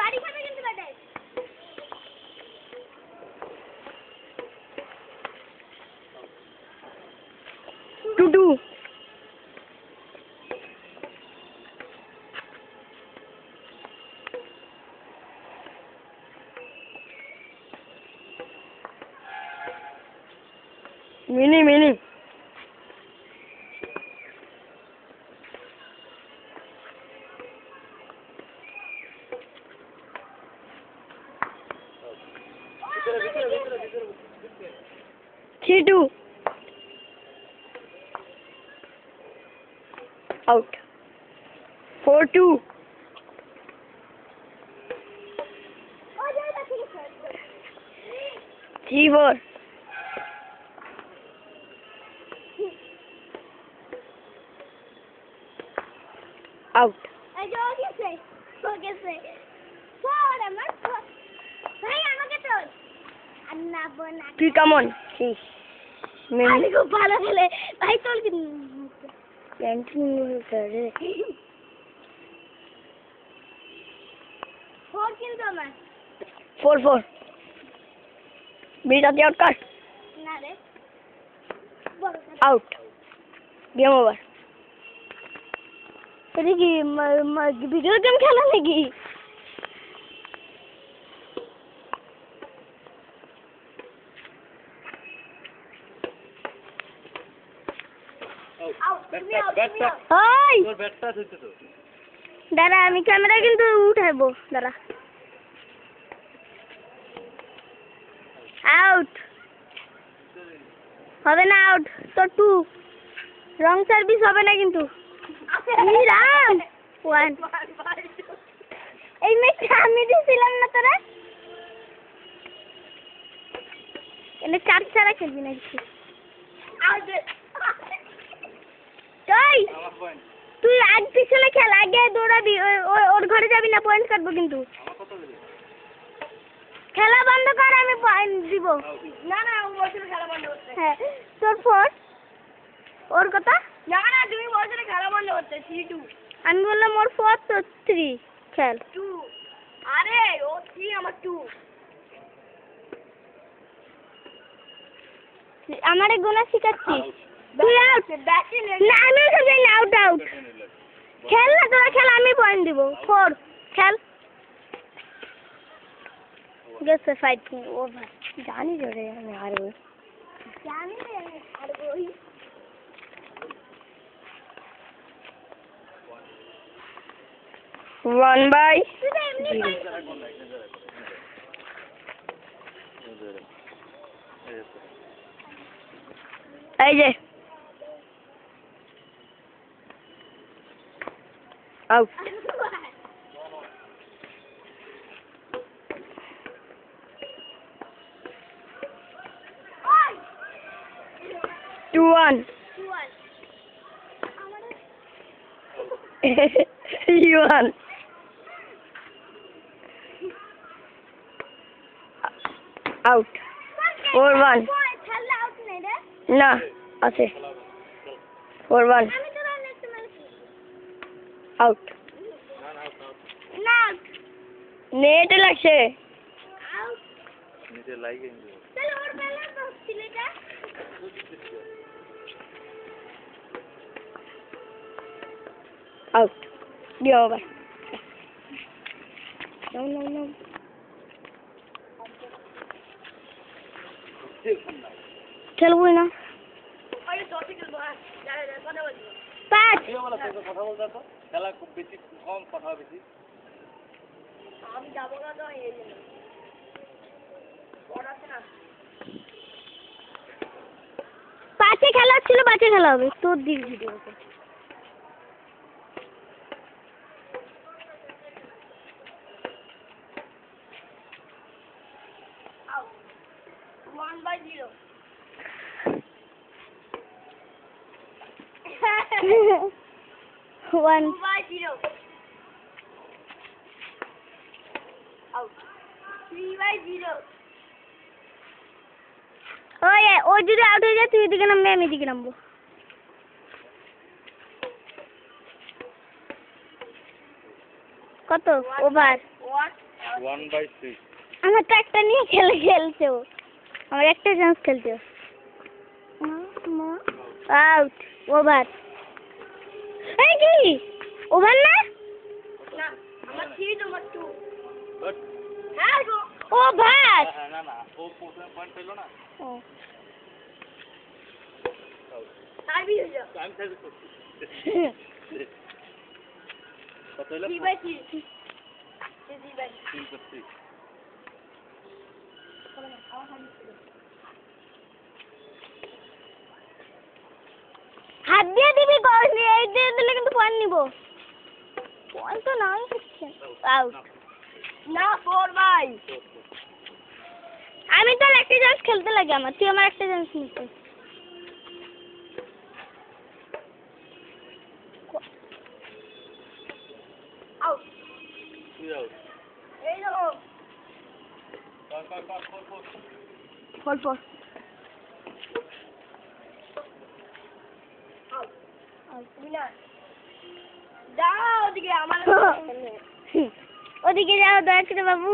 বাড়ি খাবে কিন্তু বেটা 2-2 Mini 3-2 out 4-2 3-4 out তুই কেমন খুব ভালো খেলে ভাই তোর কিন্তু আমার 4-4 বিটাতে আউট কাট না রে আউট গেম ওভার এটা কি ভিডিও গেম খেলা নাকি দাঁড়া আমি ক্যামেরা কিন্তু উঠাবো দাঁড়া আউট হবে না আউট তো 2 রং সার্ভিস হবে না কিন্তু রাম 1 এই ম্যাচটা আমি দিছিলাম না তোরা এনে 4 ছাড়া খেলবি না কিছু তুই আগ পিছনে খেল আগে দৌড়াবি ওর ঘরে যাবি না পয়েন্ট কাটবো কিন্তু খেলা বন্ধ কর আমি পয়েন্ট দিব না না ও বলছিল খেলা বন্ধ করতে হ্যাঁ তোর 4 ওর কথা না না তুমি বলছিলে খেলা বন্ধ করতে 3-2 আমি বললাম ওর 4 তো 3 খেল 2 আরে ও 3 আমার 2 আমারে গুণা শিখাচ্ছি তুই আউট না আমি খেলবি না আউট খেল না তোরা খেল আমি পয়েন্ট দিব 4 খেল গেছে ফাইট ওভার জানি রে আমি হারবো জানি রে আমি হারবো 1-0 এই যে out 2-1 you won out 4-1 না আছে 4-1 out নেট লাগছে নিচে লাগে চল ওর বেলা তো ছেলেটা out game over no খেলবো না আরে দশে খেলবো কথা বলবো পাঁচ কথা বলতে তো খেলা খুব বেশি কম কথা বেশি আমি যাবো না তো এই জন্য বড় আছে না পাঁচে খেলা ছিল পাঁচে খেলা হবে তোর দিক ভিডিও করতে 1-0 1-0 out 3-0 ওই যদি আউট হয়ে যায় তুই এদিকে নামবে আমি এদিকে নামবো কত ওভার? 1/6 আমার তো একটা নিয়ে খেলছে ও। আমার একটা চান্স খেলতে। আউট। ওভার। এই কি ওভার না? না আমার 3 নম্বর 2 বাট হ্যাঁ ওভার। না না ও পয়েন্ট পেলো না ও আমি সাইজ করছি কত হলো 3/3 3/3 হাত দিয়ে দিবি গোল দিয়ে এই দিয়ে দিলে কিন্তু পয়েন্ট নিব। পয়েন্ট তো নাই হচ্ছে। আউট। না 4 ভাই। আমি তো একটা চান্স খেলতে লাগে আমার, তুই আমার একটা চান্স নিতে। আউট। তুই আউট এই দেখো ফল ফল। যাও ওদিকে আমার ওদিকে যাও দয়া করে বাবু।